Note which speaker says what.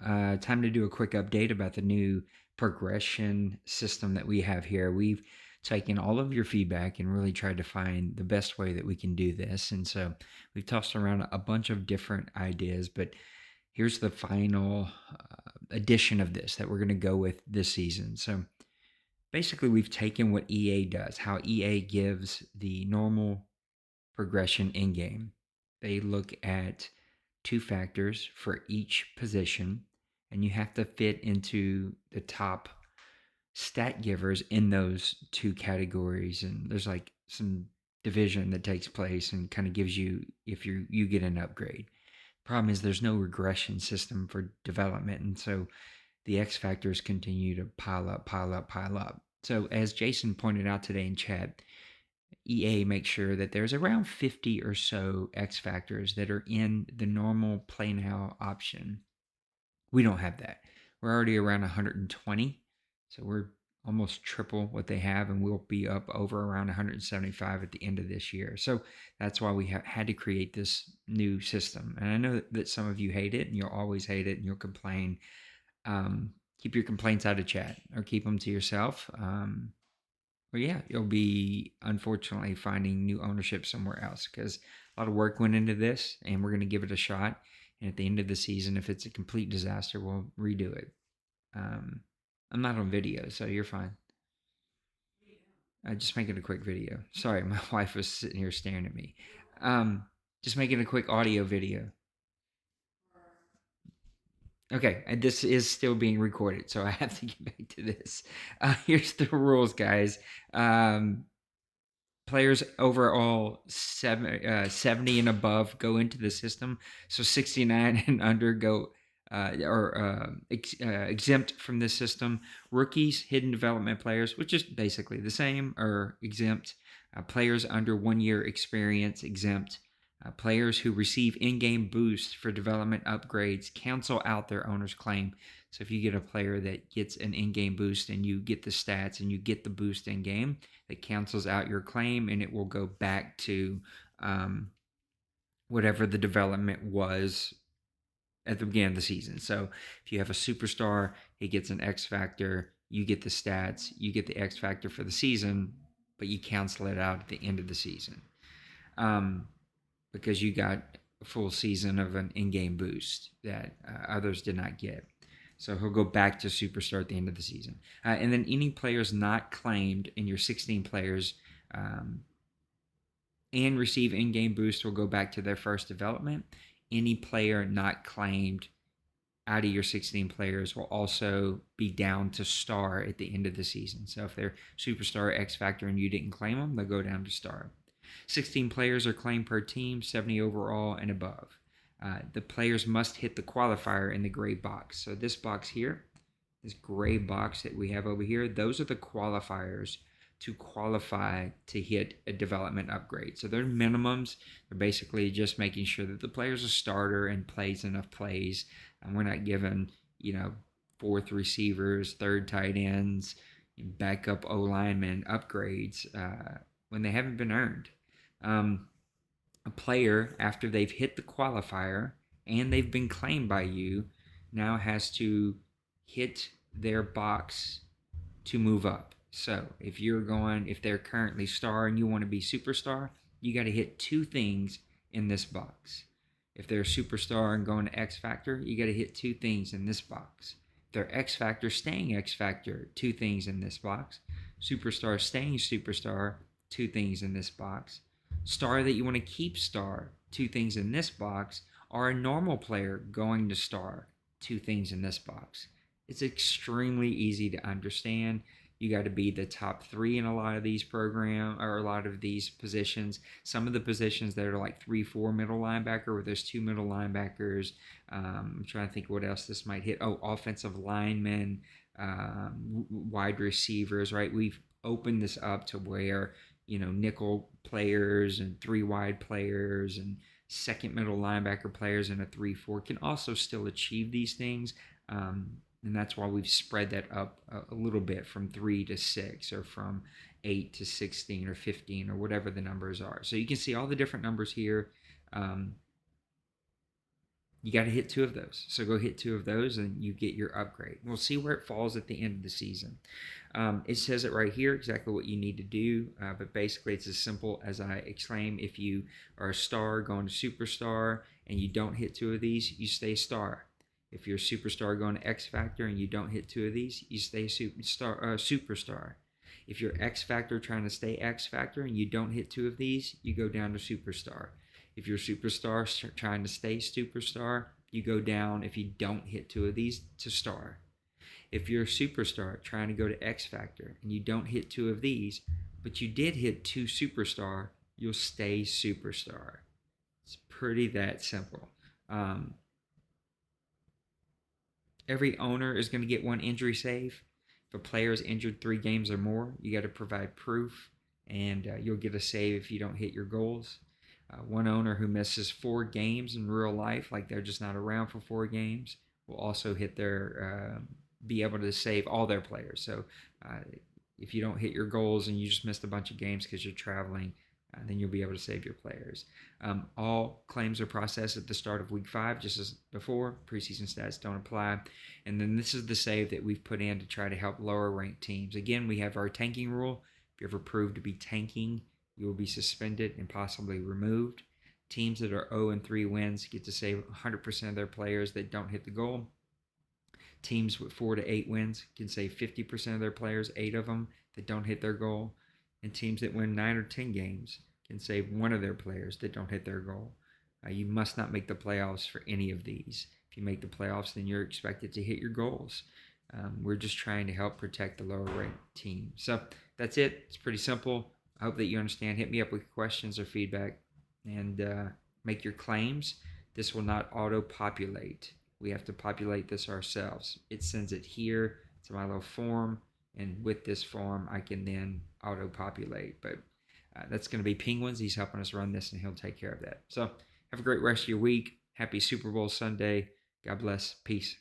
Speaker 1: Time to do a quick update about the new progression system that we have here. We've taken all of your feedback and really tried to find the best way that we can do this. And so we've tossed around a bunch of different ideas, but here's the final edition of this that we're going to go with this season. So basically, we've taken what EA does, how EA gives the normal progression in game. They look at two factors for each position, and you have to fit into the top stat givers in those two categories. And there's like some division that takes place and kind of gives you if you get an upgrade. Problem is there's no regression system for development, and so the X factors continue to pile up, pile up, pile up. So as Jason pointed out today in chat, EA makes sure that there's around 50 or so X factors that are in the normal play now option. We don't have that. We're already around 120, so we're almost triple what they have, and we'll be up over around 175 at the end of this year. So that's why we had to create this new system. And I know that some of you hate it, and you'll always hate it, and you'll complain. Keep your complaints out of chat or keep them to yourself. But yeah, you'll be unfortunately finding new ownership somewhere else because a lot of work went into this, and we're going to give it a shot. And at the end of the season, if it's a complete disaster, we'll redo it. Um, I'm not on video, so you're fine. Just making a quick video. Sorry, my wife was sitting here staring at me. Um, just making a quick audio video. Okay, and this is still being recorded, so I have to get back to this. Here's the rules, guys. Um, Players overall 70 and above go into the system. So 69 and under go exempt from this system. Rookies, hidden development players, which is basically the same, are exempt. Players under 1 year experience, exempt. Players who receive in-game boosts for development upgrades cancel out their owner's claim. So if you get a player that gets an in-game boost and you get the stats and you get the boost in-game, that cancels out your claim and it will go back to whatever the development was at the beginning of the season. So if you have a superstar, he gets an X factor, you get the stats, you get the X factor for the season, but you cancel it out at the end of the season because you got a full season of an in-game boost that others did not get. So he'll go back to superstar at the end of the season. And then any players not claimed in your 16 players and receive in-game boost will go back to their first development. Any player not claimed out of your 16 players will also be down to star at the end of the season. So if they're superstar X factor and you didn't claim them, they'll go down to star. 16 players are claimed per team, 70 overall and above. The players must hit the qualifier in the gray box. So this box here, this gray box that we have over here, those are the qualifiers to qualify to hit a development upgrade. So they're minimums. They're basically just making sure that the player's a starter and plays enough plays. And we're not giving, fourth receivers, third tight ends, backup O linemen upgrades when they haven't been earned. A player, after they've hit the qualifier and they've been claimed by you, now has to hit their box to move up. So if they're currently star and you want to be superstar, you got to hit two things in this box. If they're a superstar and going to X Factor, you got to hit two things in this box. If they're X Factor, staying X Factor, two things in this box. Superstar, staying superstar, two things in this box. Star that you want to keep star, two things in this box. Or a normal player going to star, two things in this box. It's extremely easy to understand. You got to be the top three in a lot of these programs or a lot of these positions. Some of the positions that are like 3-4 middle linebacker, where there's two middle linebackers. I'm trying to think what else this might hit. Oh, offensive linemen, wide receivers, right? We've opened this up to where, nickel players and three wide players and second middle linebacker players in a 3-4 can also still achieve these things. And that's why we've spread that up a little bit from 3 to 6 or from 8 to 16 or 15 or whatever the numbers are. So you can see all the different numbers here. You got to hit 2 of those. So go hit 2 of those and you get your upgrade. We'll see where it falls at the end of the season. It says it right here, exactly what you need to do. But basically, it's as simple as I exclaim. If you are a star going to superstar and you don't hit 2 of these, you stay star. If you're a superstar going to X Factor and you don't hit 2 of these, you stay superstar. If you're X Factor trying to stay X Factor and you don't hit 2 of these, you go down to superstar. If you're superstar trying to stay superstar, you go down, if you don't hit 2 of these, to star. If you're a superstar trying to go to X Factor and you don't hit 2 of these, but you did hit 2 superstar, you'll stay superstar. It's pretty that simple. Every owner is going to get 1 injury save. If a player is injured 3 games or more, you got to provide proof, and you'll get a save if you don't hit your goals. 1 owner who misses 4 games in real life, like they're just not around for 4 games, will also hit their be able to save all their players. So if you don't hit your goals and you just missed a bunch of games because you're traveling, then you'll be able to save your players. All claims are processed at the start of week 5, just as before. Preseason stats don't apply. And then this is the save that we've put in to try to help lower ranked teams. Again, we have our tanking rule. If you're ever proved to be tanking, you will be suspended and possibly removed. Teams that are 0-3 wins get to save 100% of their players that don't hit the goal. Teams with 4 to 8 wins can save 50% of their players, 8 of them that don't hit their goal. And teams that win 9 or 10 games can save 1 of their players that don't hit their goal. You must not make the playoffs for any of these. If you make the playoffs, then you're expected to hit your goals. We're just trying to help protect the lower ranked team. So that's it. It's pretty simple. I hope that you understand. Hit me up with questions or feedback and make your claims. This will not auto-populate. We have to populate this ourselves. It sends it here to my little form, and with this form, I can then auto-populate. But that's going to be Penguins. He's helping us run this, and he'll take care of that. So have a great rest of your week. Happy Super Bowl Sunday. God bless. Peace.